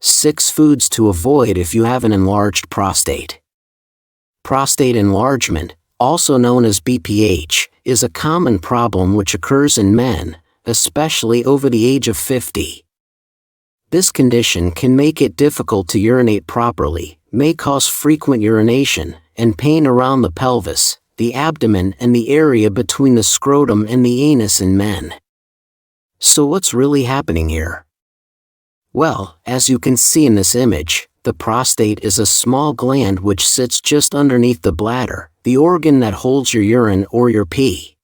6 foods to avoid if you have an enlarged prostate. Prostate enlargement, also known as BPH, is a common problem which occurs in men, especially over the age of 50. This condition can make it difficult to urinate properly, may cause frequent urination, and pain around the pelvis, the abdomen and the area between the scrotum and the anus in men. So what's really happening here? Well, as you can see in this image, the prostate is a small gland which sits just underneath the bladder, the organ that holds your urine or your pee.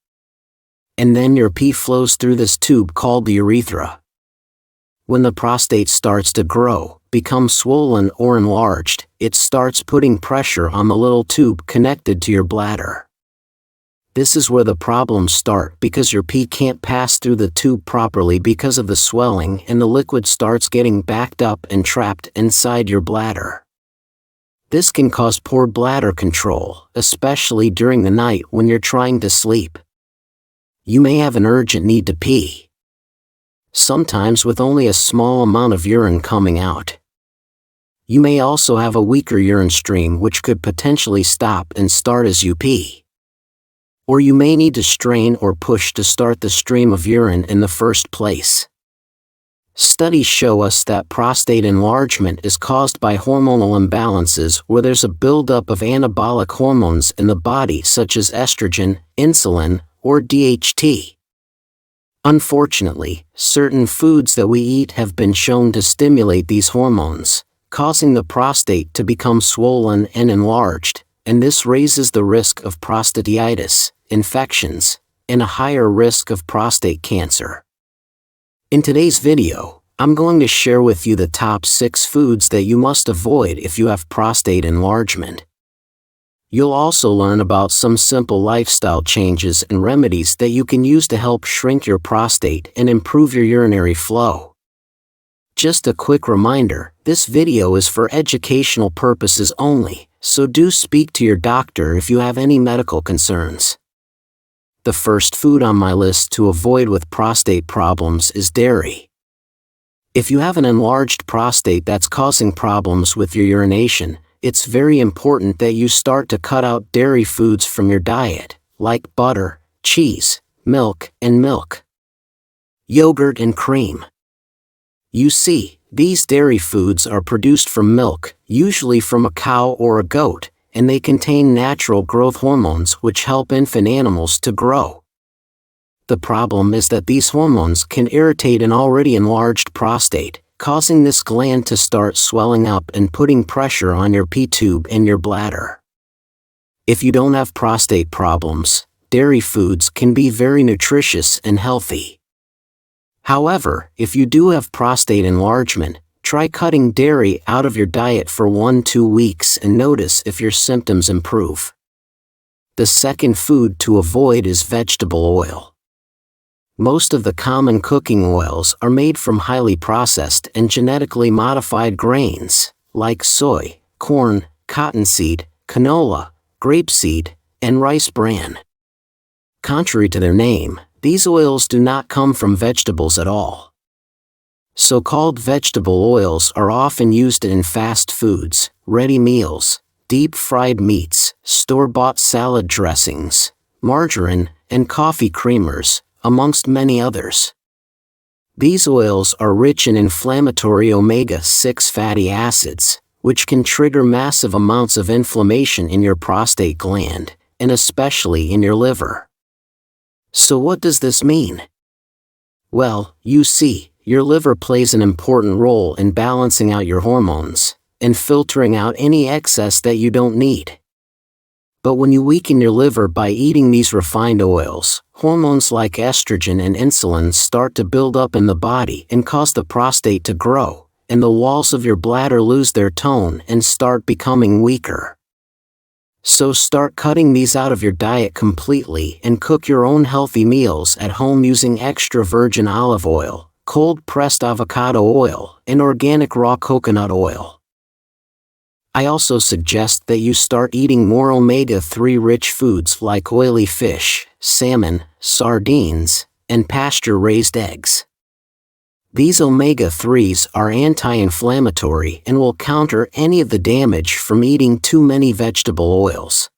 And then your pee flows through this tube called the urethra. When the prostate starts to grow, become swollen or enlarged, it starts putting pressure on the little tube connected to your bladder. This is where the problems start because your pee can't pass through the tube properly because of the swelling and the liquid starts getting backed up and trapped inside your bladder. This can cause poor bladder control, especially during the night when you're trying to sleep. You may have an urgent need to pee, sometimes with only a small amount of urine coming out. You may also have a weaker urine stream which could potentially stop and start as you pee. Or you may need to strain or push to start the stream of urine in the first place. Studies show us that prostate enlargement is caused by hormonal imbalances where there's a buildup of anabolic hormones in the body such as estrogen, insulin, or DHT. Unfortunately, certain foods that we eat have been shown to stimulate these hormones, causing the prostate to become swollen and enlarged, and this raises the risk of prostatitis, infections, and a higher risk of prostate cancer. In today's video, I'm going to share with you the top 6 foods that you must avoid if you have prostate enlargement. You'll also learn about some simple lifestyle changes and remedies that you can use to help shrink your prostate and improve your urinary flow. Just a quick reminder, this video is for educational purposes only, so do speak to your doctor if you have any medical concerns. The first food on my list to avoid with prostate problems is dairy. If you have an enlarged prostate that's causing problems with your urination, it's very important that you start to cut out dairy foods from your diet, like butter, cheese, milk, yogurt and cream. You see, these dairy foods are produced from milk, usually from a cow or a goat, and they contain natural growth hormones which help infant animals to grow. The problem is that these hormones can irritate an already enlarged prostate, causing this gland to start swelling up and putting pressure on your pee tube and your bladder. If you don't have prostate problems, dairy foods can be very nutritious and healthy. However, if you do have prostate enlargement, try cutting dairy out of your diet for 1-2 weeks and notice if your symptoms improve. The second food to avoid is vegetable oil. Most of the common cooking oils are made from highly processed and genetically modified grains, like soy, corn, cottonseed, canola, grapeseed, and rice bran. Contrary to their name, these oils do not come from vegetables at all. So-called vegetable oils are often used in fast foods, ready meals, deep-fried meats, store-bought salad dressings, margarine, and coffee creamers, amongst many others. These oils are rich in inflammatory omega-6 fatty acids, which can trigger massive amounts of inflammation in your prostate gland, and especially in your liver. So what does this mean? Well, you see, your liver plays an important role in balancing out your hormones, and filtering out any excess that you don't need. But when you weaken your liver by eating these refined oils, hormones like estrogen and insulin start to build up in the body and cause the prostate to grow, and the walls of your bladder lose their tone and start becoming weaker. So start cutting these out of your diet completely and cook your own healthy meals at home using extra virgin olive oil, cold-pressed avocado oil, and organic raw coconut oil. I also suggest that you start eating more omega-3 rich foods like oily fish, salmon, sardines, and pasture-raised eggs. These omega-3s are anti-inflammatory and will counter any of the damage from eating too many vegetable oils.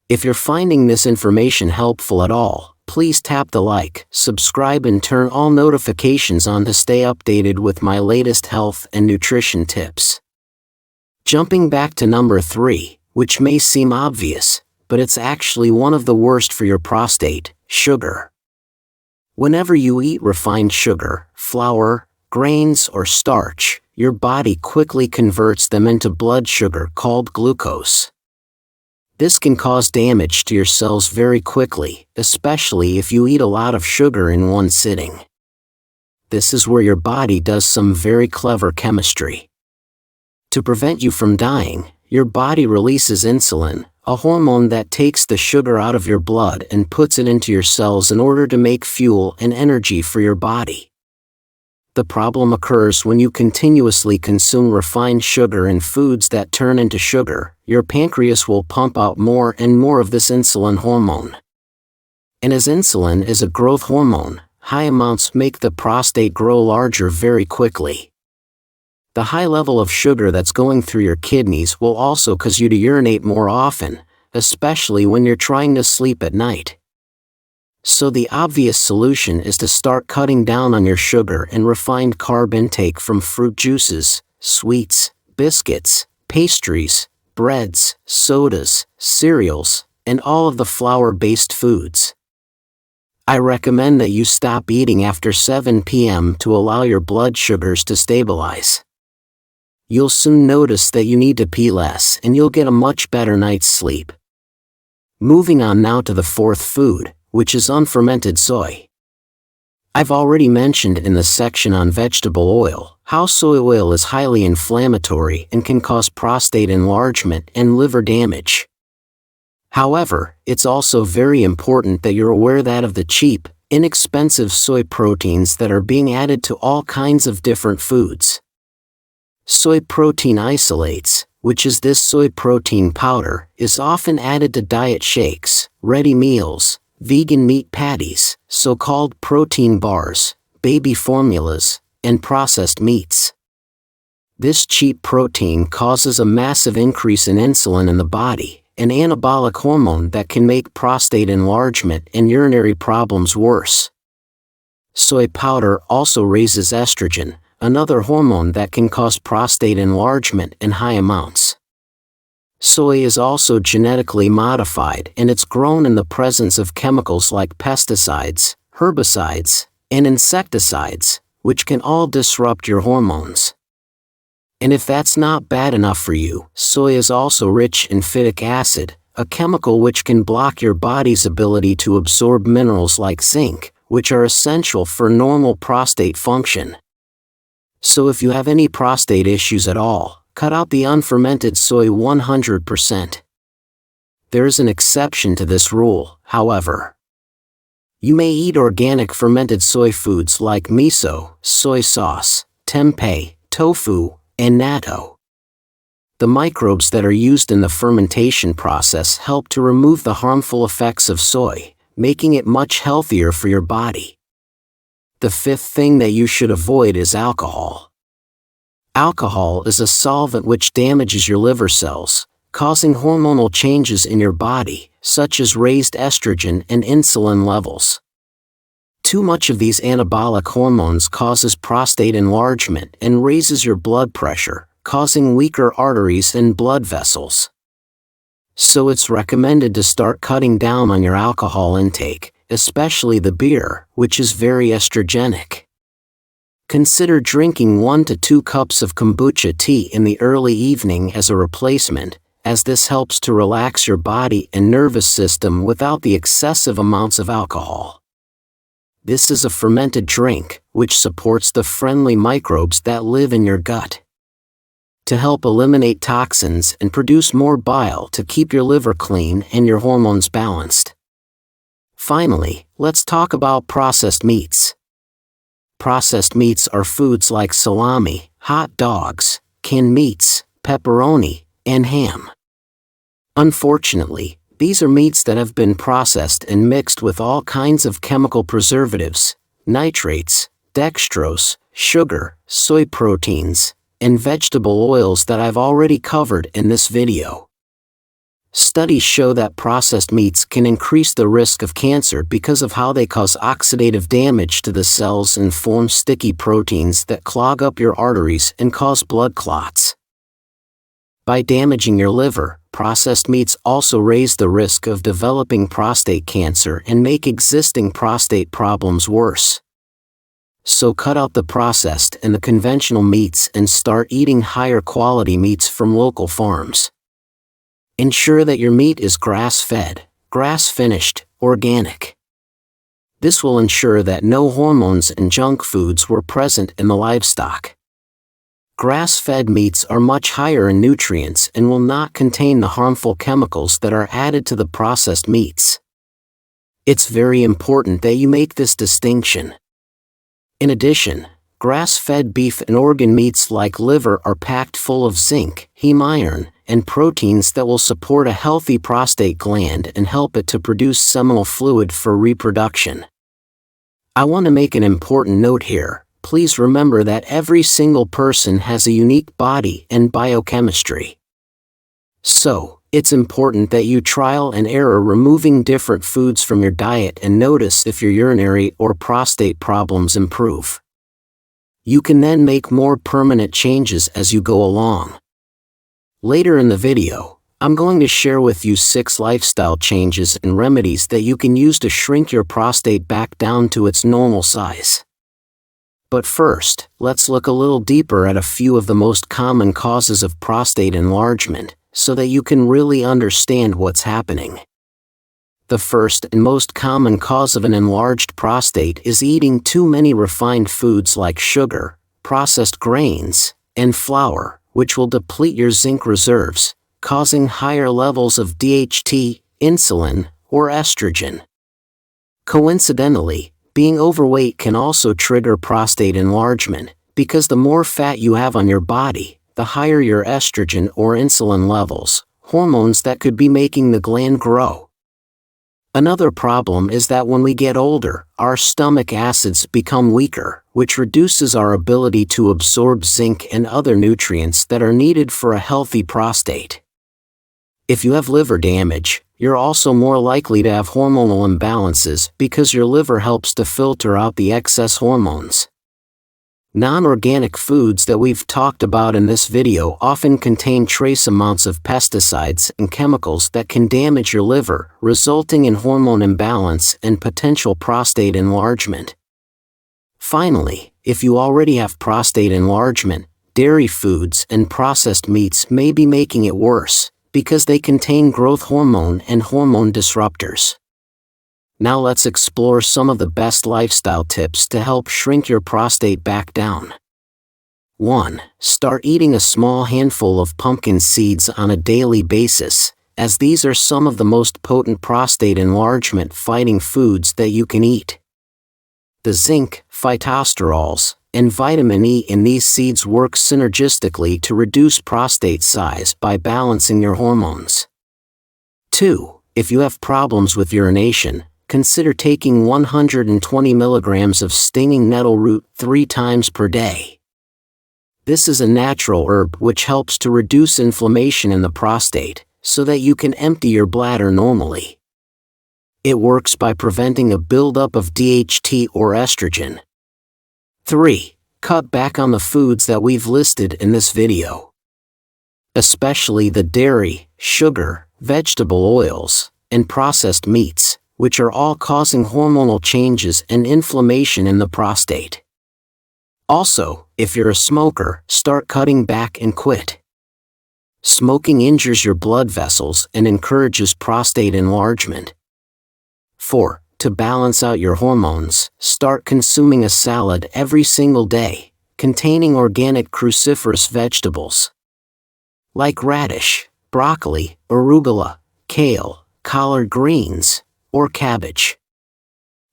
If you're finding this information helpful at all, please tap the like, subscribe and turn all notifications on to stay updated with my latest health and nutrition tips. Jumping back to number 3, which may seem obvious, but it's actually one of the worst for your prostate: sugar. Whenever you eat refined sugar, flour, grains or starch, your body quickly converts them into blood sugar called glucose. This can cause damage to your cells very quickly, especially if you eat a lot of sugar in one sitting. This is where your body does some very clever chemistry. To prevent you from dying, your body releases insulin, a hormone that takes the sugar out of your blood and puts it into your cells in order to make fuel and energy for your body. The problem occurs when you continuously consume refined sugar and foods that turn into sugar. Your pancreas will pump out more and more of this insulin hormone. And as insulin is a growth hormone, high amounts make the prostate grow larger very quickly. The high level of sugar that's going through your kidneys will also cause you to urinate more often, especially when you're trying to sleep at night. So the obvious solution is to start cutting down on your sugar and refined carb intake from fruit juices, sweets, biscuits, pastries, breads, sodas, cereals, and all of the flour-based foods. I recommend that you stop eating after 7 p.m. to allow your blood sugars to stabilize. You'll soon notice that you need to pee less and you'll get a much better night's sleep. Moving on now to the 4th food, which is unfermented soy. I've already mentioned in the section on vegetable oil how soy oil is highly inflammatory and can cause prostate enlargement and liver damage. However, it's also very important that you're aware that of the cheap, inexpensive soy proteins that are being added to all kinds of different foods. Soy protein isolates, which is this soy protein powder, is often added to diet shakes, ready meals, vegan meat patties, so-called protein bars, baby formulas, and processed meats. This cheap protein causes a massive increase in insulin in the body, an anabolic hormone that can make prostate enlargement and urinary problems worse. Soy powder also raises estrogen, another hormone that can cause prostate enlargement in high amounts. Soy is also genetically modified and it's grown in the presence of chemicals like pesticides, herbicides, and insecticides, which can all disrupt your hormones. And if that's not bad enough for you, soy is also rich in phytic acid, a chemical which can block your body's ability to absorb minerals like zinc, which are essential for normal prostate function. So if you have any prostate issues at all, cut out the unfermented soy 100%. There is an exception to this rule, however. You may eat organic fermented soy foods like miso, soy sauce, tempeh, tofu, and natto. The microbes that are used in the fermentation process help to remove the harmful effects of soy, making it much healthier for your body. The 5th thing that you should avoid is alcohol. Alcohol is a solvent which damages your liver cells, causing hormonal changes in your body, such as raised estrogen and insulin levels. Too much of these anabolic hormones causes prostate enlargement and raises your blood pressure, causing weaker arteries and blood vessels. So it's recommended to start cutting down on your alcohol intake, especially the beer, which is very estrogenic. Consider drinking 1 to 2 cups of kombucha tea in the early evening as a replacement, as this helps to relax your body and nervous system without the excessive amounts of alcohol. This is a fermented drink, which supports the friendly microbes that live in your gut. To help eliminate toxins and produce more bile to keep your liver clean and your hormones balanced. Finally, let's talk about processed meats. Processed meats are foods like salami, hot dogs, canned meats, pepperoni, and ham. Unfortunately, these are meats that have been processed and mixed with all kinds of chemical preservatives, nitrates, dextrose, sugar, soy proteins, and vegetable oils that I've already covered in this video. Studies show that processed meats can increase the risk of cancer because of how they cause oxidative damage to the cells and form sticky proteins that clog up your arteries and cause blood clots. By damaging your liver, processed meats also raise the risk of developing prostate cancer and make existing prostate problems worse. So cut out the processed and the conventional meats and start eating higher quality meats from local farms. Ensure that your meat is grass-fed, grass-finished, organic. This will ensure that no hormones and junk foods were present in the livestock. Grass-fed meats are much higher in nutrients and will not contain the harmful chemicals that are added to the processed meats. It's very important that you make this distinction. In addition, grass-fed beef and organ meats like liver are packed full of zinc, heme iron, and proteins that will support a healthy prostate gland and help it to produce seminal fluid for reproduction. I want to make an important note here. Please remember that every single person has a unique body and biochemistry. So, it's important that you trial and error removing different foods from your diet and notice if your urinary or prostate problems improve. You can then make more permanent changes as you go along. Later in the video, I'm going to share with you 6 lifestyle changes and remedies that you can use to shrink your prostate back down to its normal size. But first, let's look a little deeper at a few of the most common causes of prostate enlargement, so that you can really understand what's happening. The first and most common cause of an enlarged prostate is eating too many refined foods like sugar, processed grains, and flour, which will deplete your zinc reserves, causing higher levels of DHT, insulin, or estrogen. Coincidentally, being overweight can also trigger prostate enlargement, because the more fat you have on your body, the higher your estrogen or insulin levels, hormones that could be making the gland grow. Another problem is that when we get older, our stomach acids become weaker, which reduces our ability to absorb zinc and other nutrients that are needed for a healthy prostate. If you have liver damage, you're also more likely to have hormonal imbalances because your liver helps to filter out the excess hormones. Non-organic foods that we've talked about in this video often contain trace amounts of pesticides and chemicals that can damage your liver, resulting in hormone imbalance and potential prostate enlargement. Finally, if you already have prostate enlargement, dairy foods and processed meats may be making it worse, because they contain growth hormone and hormone disruptors. Now let's explore some of the best lifestyle tips to help shrink your prostate back down. 1. Start eating a small handful of pumpkin seeds on a daily basis, as these are some of the most potent prostate enlargement fighting foods that you can eat. The zinc, phytosterols, and vitamin E in these seeds work synergistically to reduce prostate size by balancing your hormones. 2. If you have problems with urination, consider taking 120 milligrams of stinging nettle root 3 times per day. This is a natural herb which helps to reduce inflammation in the prostate, so that you can empty your bladder normally. It works by preventing a buildup of DHT or estrogen. 3. Cut back on the foods that we've listed in this video. Especially the dairy, sugar, vegetable oils, and processed meats, which are all causing hormonal changes and inflammation in the prostate. Also, if you're a smoker, start cutting back and quit. Smoking injures your blood vessels and encourages prostate enlargement. 4. To balance out your hormones, start consuming a salad every single day, containing organic cruciferous vegetables like radish, broccoli, arugula, kale, collard greens, or cabbage.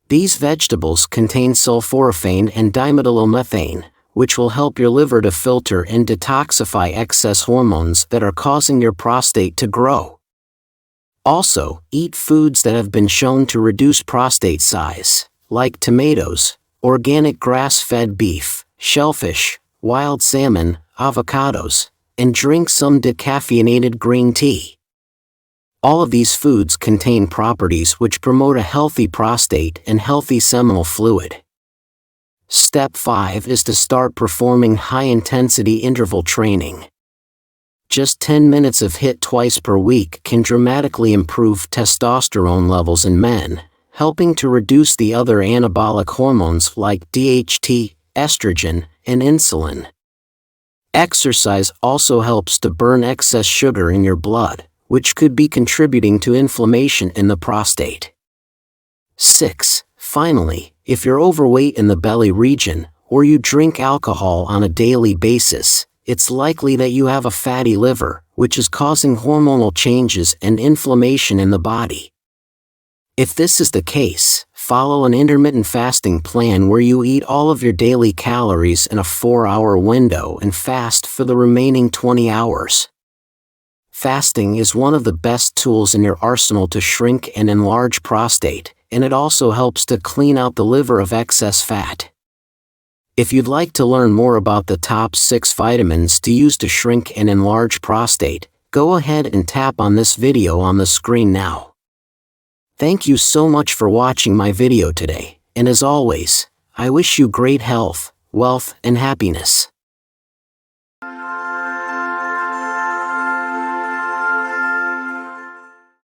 These vegetables contain sulforaphane and dimethylmethane, which will help your liver to filter and detoxify excess hormones that are causing your prostate to grow. Also, eat foods that have been shown to reduce prostate size, like tomatoes, organic grass-fed beef, shellfish, wild salmon, avocados, and drink some decaffeinated green tea. All of these foods contain properties which promote a healthy prostate and healthy seminal fluid. Step 5 is to start performing high-intensity interval training. Just 10 minutes of HIIT twice per week can dramatically improve testosterone levels in men, helping to reduce the other anabolic hormones like DHT, estrogen, and insulin. Exercise also helps to burn excess sugar in your blood, which could be contributing to inflammation in the prostate. 6. Finally, if you're overweight in the belly region, or you drink alcohol on a daily basis, it's likely that you have a fatty liver, which is causing hormonal changes and inflammation in the body. If this is the case, follow an intermittent fasting plan where you eat all of your daily calories in a 4-hour window and fast for the remaining 20 hours. Fasting is one of the best tools in your arsenal to shrink and enlarge prostate, and it also helps to clean out the liver of excess fat. If you'd like to learn more about the top 6 vitamins to use to shrink and enlarge prostate, go ahead and tap on this video on the screen now. Thank you so much for watching my video today, and as always, I wish you great health, wealth, and happiness.